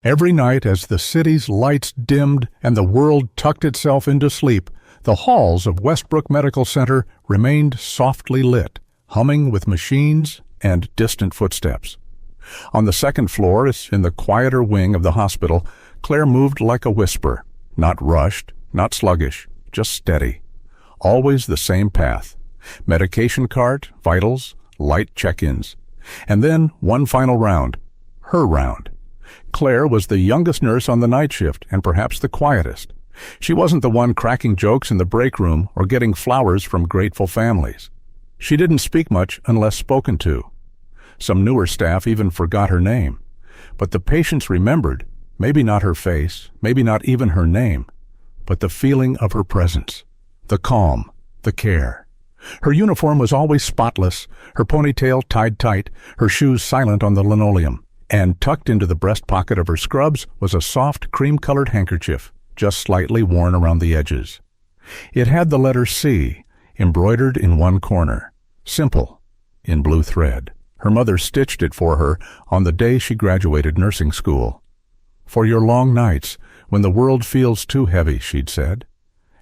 Every night as the city's lights dimmed and the world tucked itself into sleep, the halls of Westbrook Medical Center remained softly lit, humming with machines and distant footsteps. On the second floor, in the quieter wing of the hospital, Claire moved like a whisper, not rushed, not sluggish, just steady. Always the same path. Medication cart, vitals, light check-ins. And then one final round. Her round. Claire was the youngest nurse on the night shift and perhaps the quietest. She wasn't the one cracking jokes in the break room or getting flowers from grateful families. She didn't speak much unless spoken to. Some newer staff even forgot her name. But the patients remembered, maybe not her face, maybe not even her name, but the feeling of her presence, the calm, the care. Her uniform was always spotless, her ponytail tied tight, her shoes silent on the linoleum. And tucked into the breast pocket of her scrubs was a soft cream-colored handkerchief, just slightly worn around the edges. It had the letter C, embroidered in one corner. Simple, in blue thread. Her mother stitched it for her on the day she graduated nursing school. "For your long nights, when the world feels too heavy," she'd said.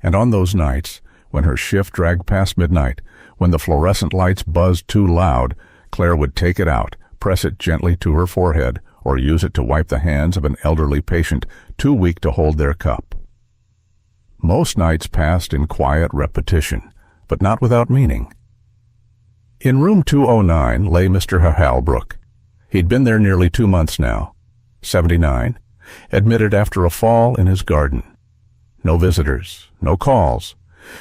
And on those nights, when her shift dragged past midnight, when the fluorescent lights buzzed too loud, Claire would take it out, press it gently to her forehead, or use it to wipe the hands of an elderly patient too weak to hold their cup. Most nights passed in quiet repetition, but not without meaning. In room 209 lay Mr. Halbrook. He'd been there nearly 2 months now. 79, admitted after a fall in his garden. No visitors, no calls,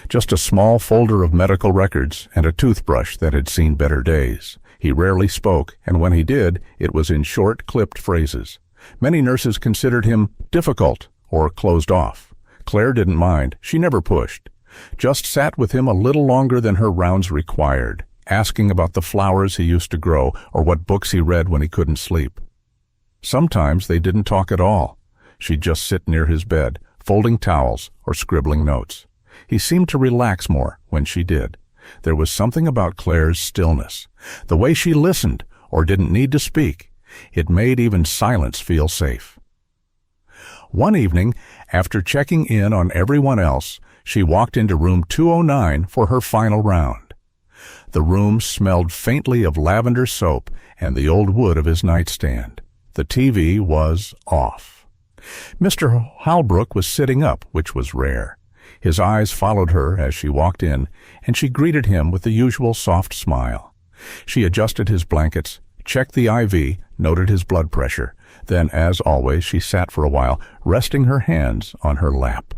just a small folder of medical records and a toothbrush that had seen better days. He rarely spoke, and when he did, it was in short, clipped phrases. Many nurses considered him difficult or closed off. Claire didn't mind. She never pushed. Just sat with him a little longer than her rounds required, asking about the flowers he used to grow or what books he read when he couldn't sleep. Sometimes they didn't talk at all. She'd just sit near his bed, folding towels or scribbling notes. He seemed to relax more when she did. There was something about Claire's stillness, the way she listened or didn't need to speak. It made even silence feel safe. One evening, after checking in on everyone else, she walked into room 209 for her final round. The room smelled faintly of lavender soap and the old wood of his nightstand. The TV was off. Mr. Halbrook was sitting up, which was rare. His eyes followed her as she walked in, and she greeted him with the usual soft smile. She adjusted his blankets, checked the IV, noted his blood pressure. Then, as always, she sat for a while, resting her hands on her lap.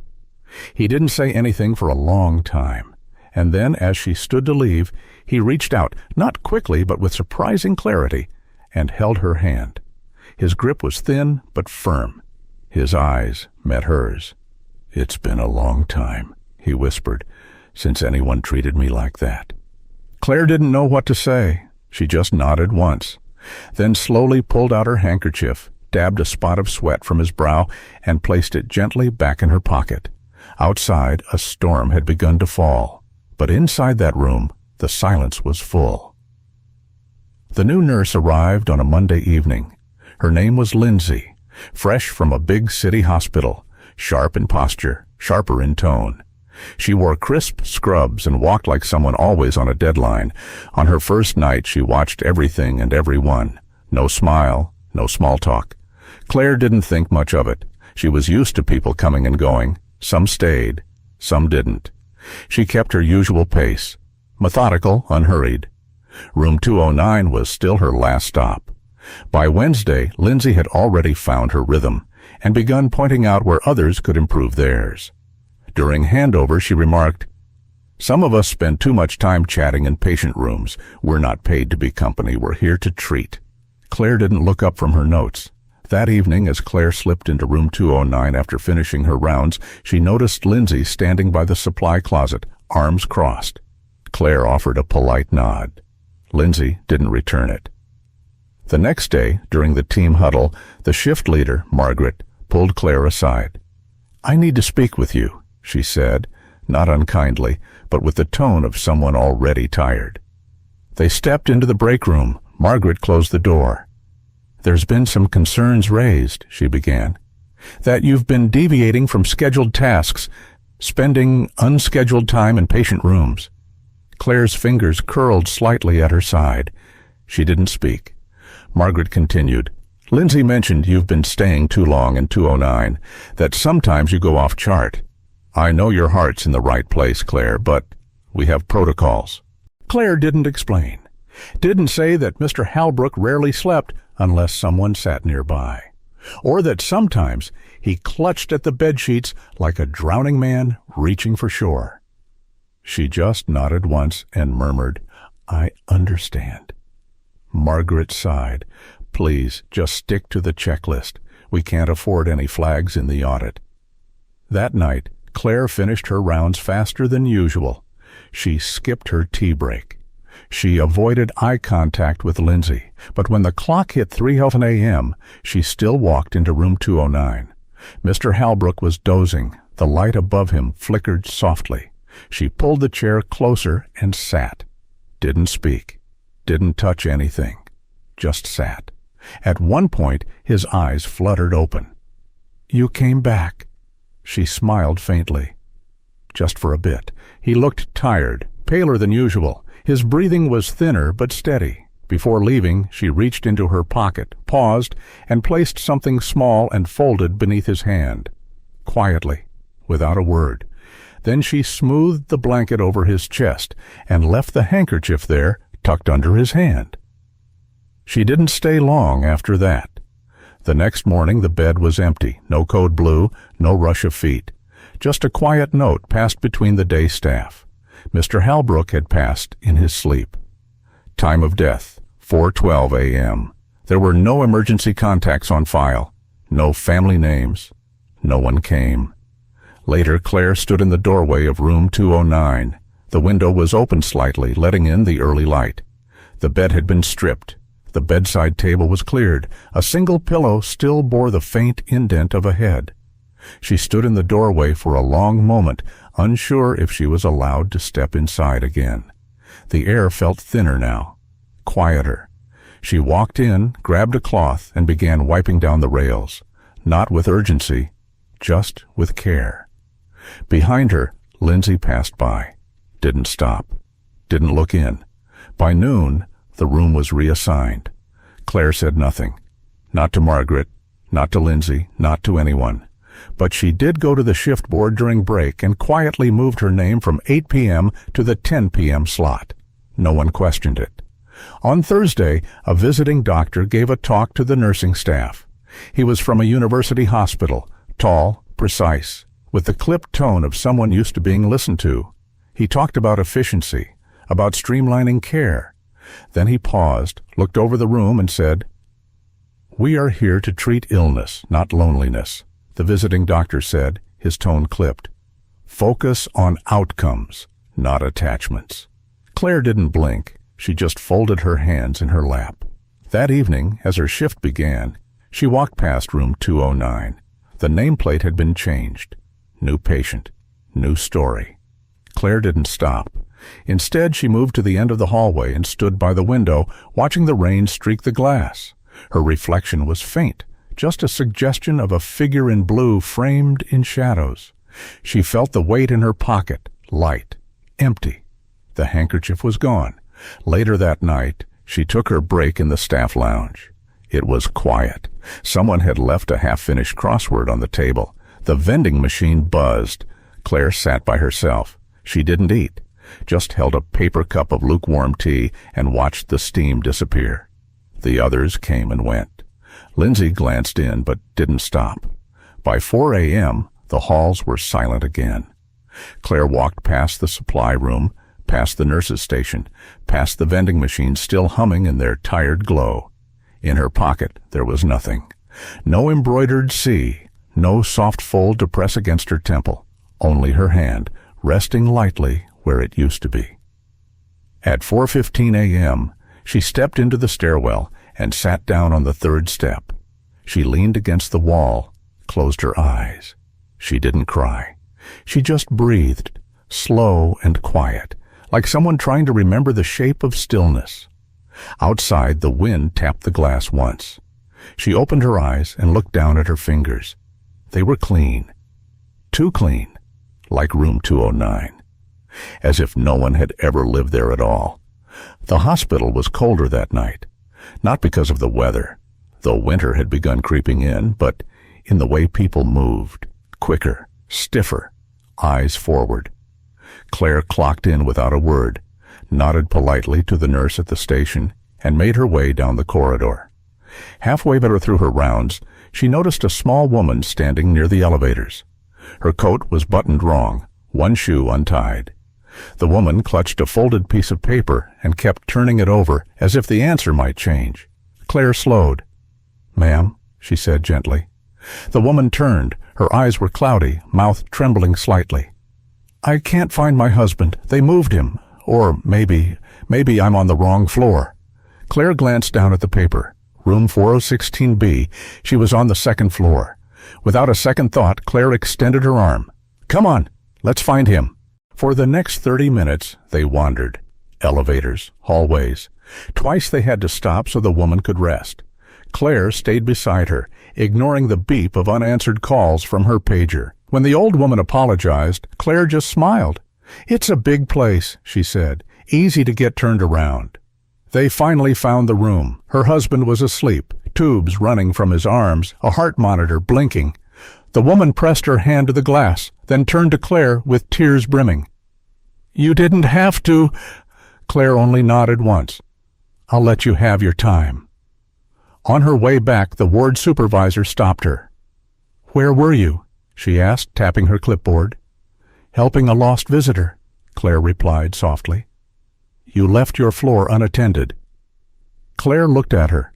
He didn't say anything for a long time, and then, as she stood to leave, he reached out, not quickly but with surprising clarity, and held her hand. His grip was thin but firm. His eyes met hers. "It's been a long time," he whispered, "since anyone treated me like that." Claire didn't know what to say. She just nodded once, then slowly pulled out her handkerchief, dabbed a spot of sweat from his brow, and placed it gently back in her pocket. Outside, a storm had begun to fall, but inside that room, the silence was full. The new nurse arrived on a Monday evening. Her name was Lindsay, fresh from a big city hospital, sharp in posture, sharper in tone. She wore crisp scrubs and walked like someone always on a deadline. On her first night, she watched everything and everyone. No smile, no small talk. Claire didn't think much of it. She was used to people coming and going. Some stayed, some didn't. She kept her usual pace, methodical, unhurried. Room 209 was still her last stop. By Wednesday, Lindsay had already found her rhythm and begun pointing out where others could improve theirs. During handover, she remarked, "Some of us spend too much time chatting in patient rooms. We're not paid to be company. We're here to treat." Claire didn't look up from her notes. That evening, as Claire slipped into room 209 after finishing her rounds, she noticed Lindsay standing by the supply closet, arms crossed. Claire offered a polite nod. Lindsay didn't return it. The next day, during the team huddle, the shift leader, Margaret, pulled Claire aside. "I need to speak with you," she said, not unkindly, but with the tone of someone already tired. They stepped into the break room. Margaret closed the door. "There's been some concerns raised," she began. "That you've been deviating from scheduled tasks, spending unscheduled time in patient rooms." Claire's fingers curled slightly at her side. She didn't speak. Margaret continued, "Lindsay mentioned you've been staying too long in 209, that sometimes you go off chart. I know your heart's in the right place, Claire, but we have protocols." Claire didn't explain. Didn't say that Mr. Halbrook rarely slept unless someone sat nearby, or that sometimes he clutched at the bedsheets like a drowning man reaching for shore. She just nodded once and murmured, "I understand." Margaret sighed. "Please, just stick to the checklist. We can't afford any flags in the audit." That night, Claire finished her rounds faster than usual. She skipped her tea break. She avoided eye contact with Lindsay, but when the clock hit 3:11 a.m., she still walked into room 209. Mr. Halbrook was dozing. The light above him flickered softly. She pulled the chair closer and sat. Didn't speak. Didn't touch anything. Just sat. At one point, his eyes fluttered open. "You came back." She smiled faintly. Just for a bit. He looked tired, paler than usual. His breathing was thinner but steady. Before leaving, she reached into her pocket, paused, and placed something small and folded beneath his hand. Quietly, without a word. Then she smoothed the blanket over his chest and left the handkerchief there, tucked under his hand. She didn't stay long after that. The next morning the bed was empty, no code blue, no rush of feet. Just a quiet note passed between the day staff. Mr. Halbrook had passed in his sleep. Time of death, 4:12 a.m. There were no emergency contacts on file, no family names. No one came. Later, Claire stood in the doorway of room 209. The window was open slightly, letting in the early light. The bed had been stripped. The bedside table was cleared. A single pillow still bore the faint indent of a head. She stood in the doorway for a long moment, unsure if she was allowed to step inside again. The air felt thinner now, quieter. She walked in, grabbed a cloth, and began wiping down the rails. Not with urgency, just with care. Behind her, Lindsay passed by. Didn't stop. Didn't look in. By noon, the room was reassigned. Claire said nothing. Not to Margaret, not to Lindsay, not to anyone. But she did go to the shift board during break and quietly moved her name from 8 p.m. to the 10 p.m. slot. No one questioned it. On Thursday, a visiting doctor gave a talk to the nursing staff. He was from a university hospital, tall, precise, with the clipped tone of someone used to being listened to. He talked about efficiency, about streamlining care. Then he paused, looked over the room, and said, "We are here to treat illness, not loneliness," the visiting doctor said, his tone clipped. "Focus on outcomes, not attachments." Claire didn't blink. She just folded her hands in her lap. That evening, as her shift began, she walked past room 209. The nameplate had been changed. New patient, new story. Claire didn't stop. Instead, she moved to the end of the hallway and stood by the window, watching the rain streak the glass. Her reflection was faint, just a suggestion of a figure in blue framed in shadows. She felt the weight in her pocket, light, empty. The handkerchief was gone. Later that night, she took her break in the staff lounge. It was quiet. Someone had left a half-finished crossword on the table. The vending machine buzzed. Claire sat by herself. She didn't eat, just held a paper cup of lukewarm tea and watched the steam disappear. The others came and went. Lindsay glanced in but didn't stop. By 4 a.m., the halls were silent again. Claire walked past the supply room, past the nurse's station, past the vending machines still humming in their tired glow. In her pocket there was nothing. No embroidered C, no soft fold to press against her temple, only her hand, resting lightly where it used to be. At 4:15 a.m., she stepped into the stairwell and sat down on the third step. She leaned against the wall, closed her eyes. She didn't cry. She just breathed, slow and quiet, like someone trying to remember the shape of stillness. Outside, the wind tapped the glass once. She opened her eyes and looked down at her fingers. They were clean. Too clean, like room 209. As if no one had ever lived there at all. The hospital was colder that night, not because of the weather, though winter had begun creeping in, but in the way people moved, quicker, stiffer, eyes forward. Claire clocked in without a word, nodded politely to the nurse at the station, and made her way down the corridor. Halfway through her rounds, she noticed a small woman standing near the elevators. Her coat was buttoned wrong, one shoe untied. The woman clutched a folded piece of paper and kept turning it over as if the answer might change. Claire slowed. "Ma'am," she said gently. The woman turned. Her eyes were cloudy, mouth trembling slightly. "I can't find my husband. They moved him. Or maybe I'm on the wrong floor." Claire glanced down at the paper. Room 4016B. She was on the second floor. Without a second thought, Claire extended her arm. "Come on, let's find him." For the next 30 minutes, they wandered. Elevators, hallways. Twice they had to stop so the woman could rest. Claire stayed beside her, ignoring the beep of unanswered calls from her pager. When the old woman apologized, Claire just smiled. "It's a big place," she said, "easy to get turned around." They finally found the room. Her husband was asleep, tubes running from his arms, a heart monitor blinking. The woman pressed her hand to the glass, then turned to Claire with tears brimming. "You didn't have to." Claire only nodded once. "I'll let you have your time." On her way back, the ward supervisor stopped her. "Where were you?" she asked, tapping her clipboard. "Helping a lost visitor," Claire replied softly. "You left your floor unattended." Claire looked at her.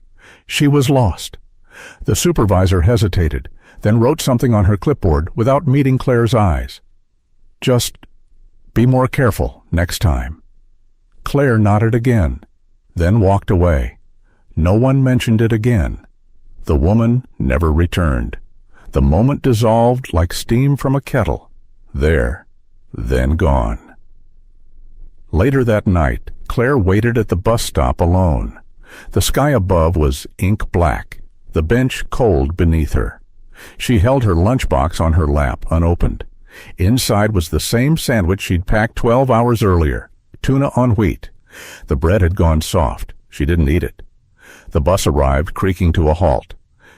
She was lost. The supervisor hesitated, then wrote something on her clipboard without meeting Claire's eyes. "Just be more careful next time." Claire nodded again, then walked away. No one mentioned it again. The woman never returned. The moment dissolved like steam from a kettle. There, then gone. Later that night, Claire waited at the bus stop alone. The sky above was ink black, the bench cold beneath her. She held her lunchbox on her lap, unopened. Inside was the same sandwich she'd packed 12 hours earlier, tuna on wheat. The bread had gone soft. She didn't eat it. The bus arrived, creaking to a halt.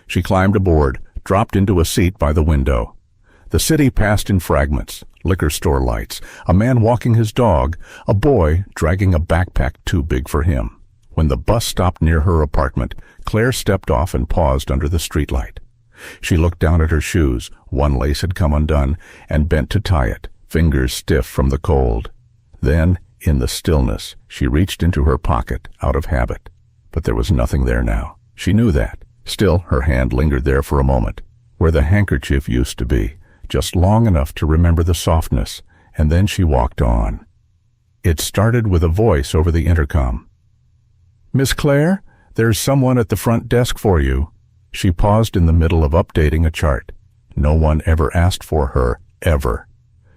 She climbed aboard, dropped into a seat by the window. The city passed in fragments, liquor store lights, a man walking his dog, a boy dragging a backpack too big for him. When the bus stopped near her apartment, Claire stepped off and paused under the streetlight. She looked down at her shoes. One lace had come undone, and bent to tie it, fingers stiff from the cold. Then, in the stillness, she reached into her pocket, out of habit. But there was nothing there now. She knew that. Still, her hand lingered there for a moment, where the handkerchief used to be, just long enough to remember the softness, and then she walked on. It started with a voice over the intercom. "Miss Claire, there's someone at the front desk for you." She paused in the middle of updating a chart. No one ever asked for her, ever.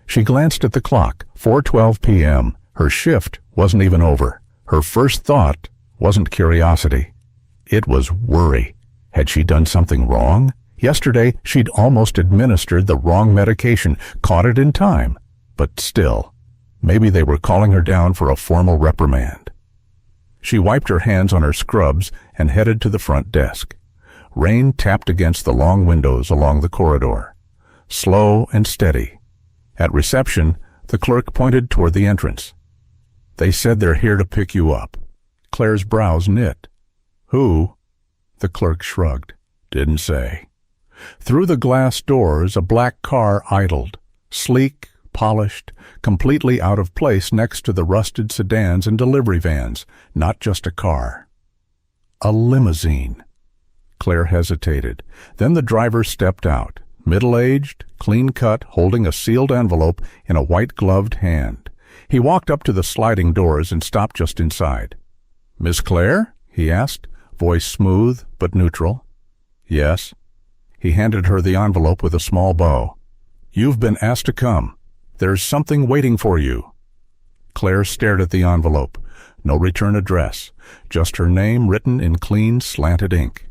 She glanced at the clock, 4:12 p.m. Her shift wasn't even over. Her first thought wasn't curiosity. It was worry. Had she done something wrong? Yesterday, she'd almost administered the wrong medication, caught it in time. But still, maybe they were calling her down for a formal reprimand. She wiped her hands on her scrubs and headed to the front desk. Rain tapped against the long windows along the corridor. Slow and steady. At reception, the clerk pointed toward the entrance. "They said they're here to pick you up." Claire's brows knit. "Who?" The clerk shrugged. "Didn't say." Through the glass doors, a black car idled, sleek, polished, completely out of place next to the rusted sedans and delivery vans, not just a car. A limousine. Claire hesitated. Then the driver stepped out, middle-aged, clean-cut, holding a sealed envelope in a white-gloved hand. He walked up to the sliding doors and stopped just inside. "Miss Claire?" he asked, voice smooth but neutral. "Yes." He handed her the envelope with a small bow. "You've been asked to come. There's something waiting for you." Claire stared at the envelope. No return address, just her name written in clean, slanted ink.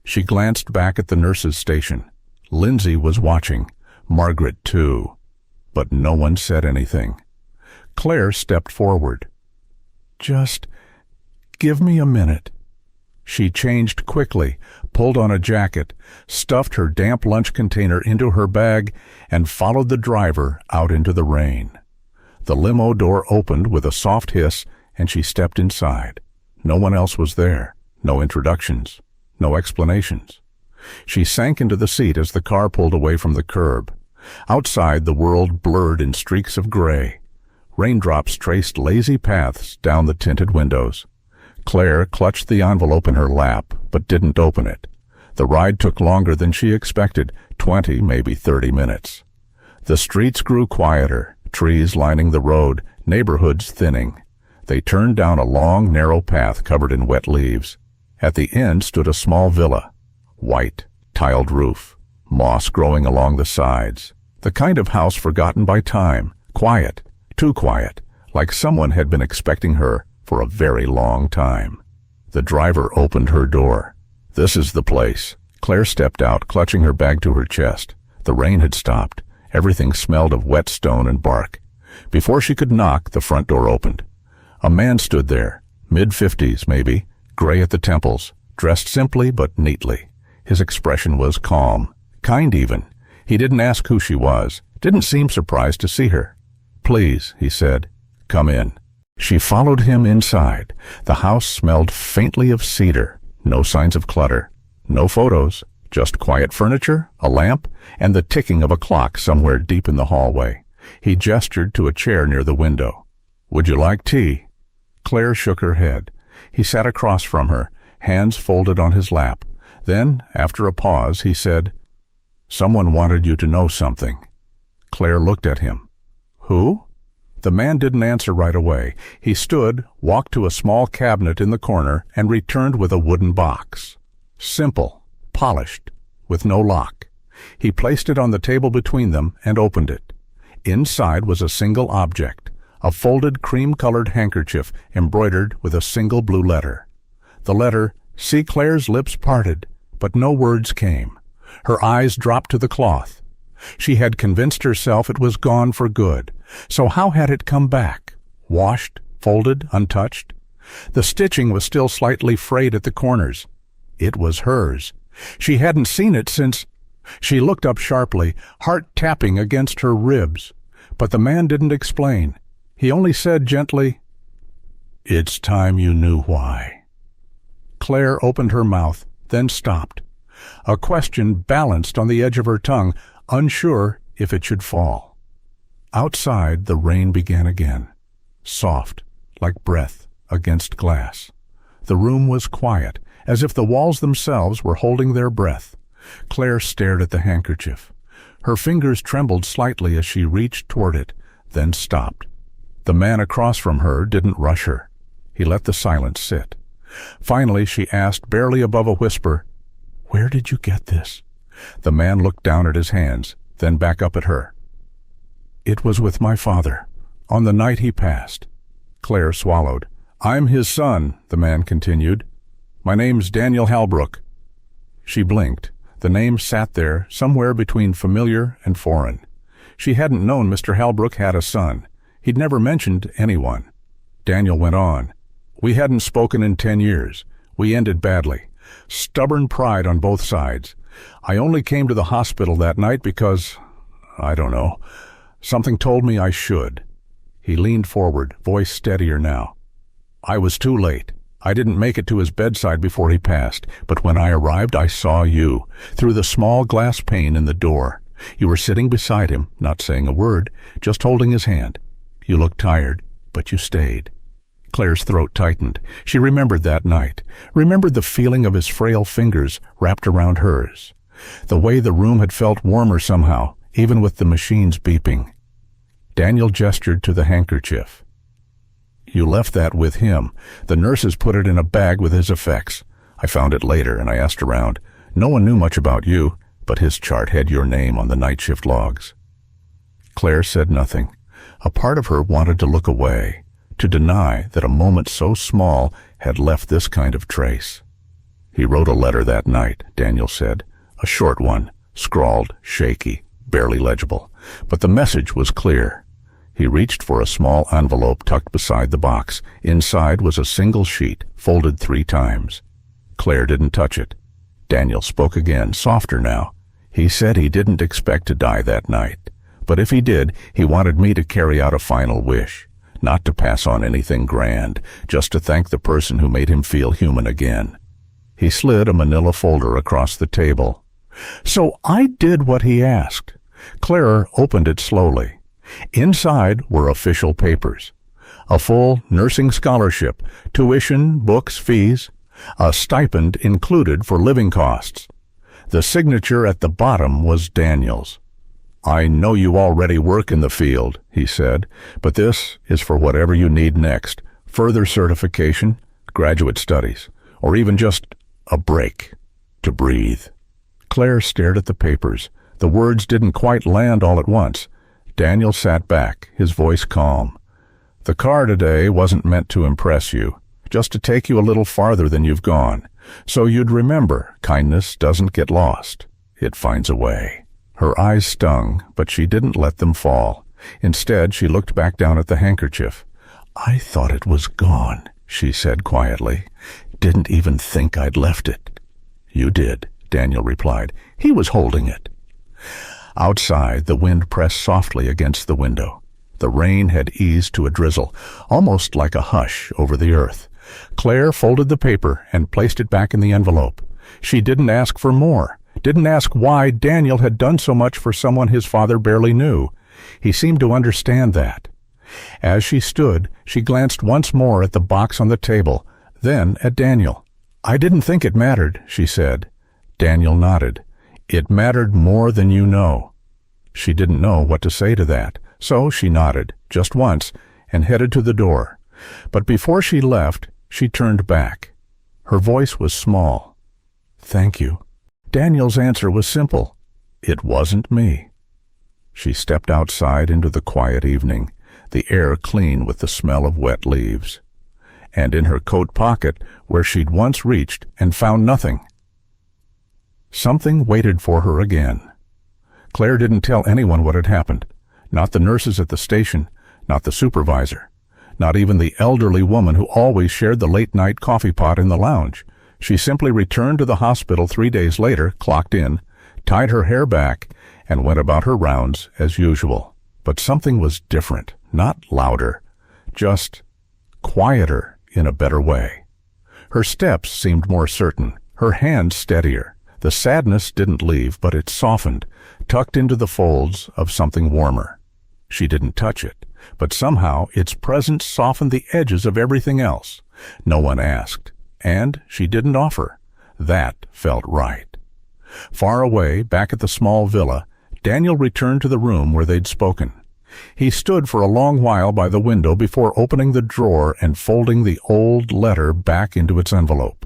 She glanced back at the nurse's station. Lindsay was watching, Margaret too, but no one said anything. Claire stepped forward. "Just give me a minute." She changed quickly, pulled on a jacket, stuffed her damp lunch container into her bag, and followed the driver out into the rain. The limo door opened with a soft hiss, and she stepped inside. No one else was there. No introductions. No explanations. She sank into the seat as the car pulled away from the curb. Outside, the world blurred in streaks of gray. Raindrops traced lazy paths down the tinted windows. Claire clutched the envelope in her lap, but didn't open it. The ride took longer than she expected, 20, maybe 30 minutes. The streets grew quieter, trees lining the road, neighborhoods thinning. They turned down a long, narrow path covered in wet leaves. At the end stood a small villa. White, tiled roof, moss growing along the sides. The kind of house forgotten by time, quiet, too quiet, like someone had been expecting her for a very long time. The driver opened her door. "This is the place." Claire stepped out, clutching her bag to her chest. The rain had stopped. Everything smelled of wet stone and bark. Before she could knock, the front door opened. A man stood there, mid-50s maybe, gray at the temples, dressed simply but neatly. His expression was calm, kind even. He didn't ask who she was, didn't seem surprised to see her. "Please," he said, "come in." She followed him inside. The house smelled faintly of cedar, no signs of clutter, no photos, just quiet furniture, a lamp, and the ticking of a clock somewhere deep in the hallway. He gestured to a chair near the window. "Would you like tea?" Claire shook her head. He sat across from her, hands folded on his lap. Then, after a pause, he said, "Someone wanted you to know something." Claire looked at him. "Who?" The man didn't answer right away. He stood, walked to a small cabinet in the corner, and returned with a wooden box. Simple, polished, with no lock. He placed it on the table between them and opened it. Inside was a single object, a folded cream-colored handkerchief embroidered with a single blue letter. The letter, see Claire's lips parted, but no words came. Her eyes dropped to the cloth. She had convinced herself it was gone for good. So how had it come back? Washed, folded, untouched? The stitching was still slightly frayed at the corners. It was hers. She hadn't seen it since... She looked up sharply, heart tapping against her ribs. But the man didn't explain. He only said gently, "It's time you knew why." Claire opened her mouth, then stopped. A question balanced on the edge of her tongue, unsure if it should fall. Outside, the rain began again, soft, like breath against glass. The room was quiet, as if the walls themselves were holding their breath. Claire stared at the handkerchief. Her fingers trembled slightly as she reached toward it, then stopped. The man across from her didn't rush her. He let the silence sit. Finally, she asked, barely above a whisper, "Where did you get this?" The man looked down at his hands, then back up at her. "It was with my father, on the night he passed." Claire swallowed. "I'm his son," the man continued. "My name's Daniel Halbrook." She blinked. The name sat there, somewhere between familiar and foreign. She hadn't known Mr. Halbrook had a son. He'd never mentioned anyone. Daniel went on. "We hadn't spoken in 10 years. We ended badly. Stubborn pride on both sides. I only came to the hospital that night because, I don't know, something told me I should." He leaned forward, voice steadier now. "I was too late. I didn't make it to his bedside before he passed, but when I arrived I saw you, through the small glass pane in the door. You were sitting beside him, not saying a word, just holding his hand. You looked tired, but you stayed." Claire's throat tightened. She remembered that night, remembered the feeling of his frail fingers wrapped around hers, the way the room had felt warmer somehow, even with the machines beeping. Daniel gestured to the handkerchief. "You left that with him. The nurses put it in a bag with his effects. I found it later, and I asked around. No one knew much about you, but his chart had your name on the night shift logs." Claire said nothing. A part of her wanted to look away, to deny that a moment so small had left this kind of trace. He wrote a letter that night, Daniel said. A short one, scrawled, shaky, barely legible. But the message was clear. He reached for a small envelope tucked beside the box. Inside was a single sheet, folded 3 times. Claire didn't touch it. Daniel spoke again, softer now. He said he didn't expect to die that night. But if he did, he wanted me to carry out a final wish. Not to pass on anything grand, just to thank the person who made him feel human again. He slid a manila folder across the table. So I did what he asked. Claire opened it slowly. Inside were official papers. A full nursing scholarship, tuition, books, fees, a stipend included for living costs. The signature at the bottom was Daniel's. I know you already work in the field, he said, but this is for whatever you need next. Further certification, graduate studies, or even just a break to breathe. Claire stared at the papers. The words didn't quite land all at once. Daniel sat back, his voice calm. The car today wasn't meant to impress you, just to take you a little farther than you've gone. So you'd remember, kindness doesn't get lost. It finds a way. Her eyes stung, but she didn't let them fall. Instead, she looked back down at the handkerchief. I thought it was gone, she said quietly. Didn't even think I'd left it. You did, Daniel replied. He was holding it. Outside, the wind pressed softly against the window. The rain had eased to a drizzle, almost like a hush over the earth. Claire folded the paper and placed it back in the envelope. She didn't ask for more, didn't ask why Daniel had done so much for someone his father barely knew. He seemed to understand that. As she stood, she glanced once more at the box on the table, then at Daniel. I didn't think it mattered, she said. Daniel nodded. It mattered more than you know. She didn't know what to say to that, so she nodded, just once, and headed to the door. But before she left, she turned back. Her voice was small. Thank you. Daniel's answer was simple. It wasn't me. She stepped outside into the quiet evening, the air clean with the smell of wet leaves. And in her coat pocket, where she'd once reached and found nothing, something waited for her again. Claire didn't tell anyone what had happened. Not the nurses at the station, not the supervisor, not even the elderly woman who always shared the late-night coffee pot in the lounge. She simply returned to the hospital 3 days later, clocked in, tied her hair back, and went about her rounds as usual. But something was different, not louder, just quieter in a better way. Her steps seemed more certain, her hands steadier. The sadness didn't leave, but it softened, tucked into the folds of something warmer. She didn't touch it, but somehow its presence softened the edges of everything else. No one asked, and she didn't offer. That felt right. Far away, back at the small villa, Daniel returned to the room where they'd spoken. He stood for a long while by the window before opening the drawer and folding the old letter back into its envelope.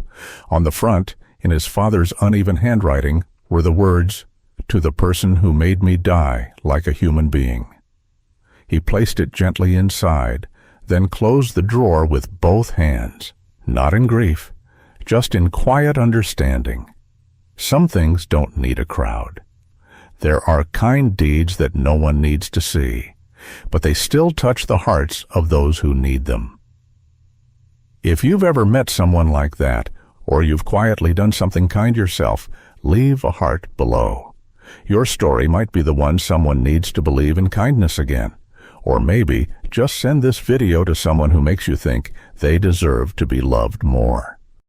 On the front, in his father's uneven handwriting, were the words, "To the person who made me die like a human being." He placed it gently inside, then closed the drawer with both hands, not in grief, just in quiet understanding. Some things don't need a crowd. There are kind deeds that no one needs to see, but they still touch the hearts of those who need them. If you've ever met someone like that, or you've quietly done something kind yourself, leave a heart below. Your story might be the one someone needs to believe in kindness again. Or maybe just send this video to someone who makes you think they deserve to be loved more.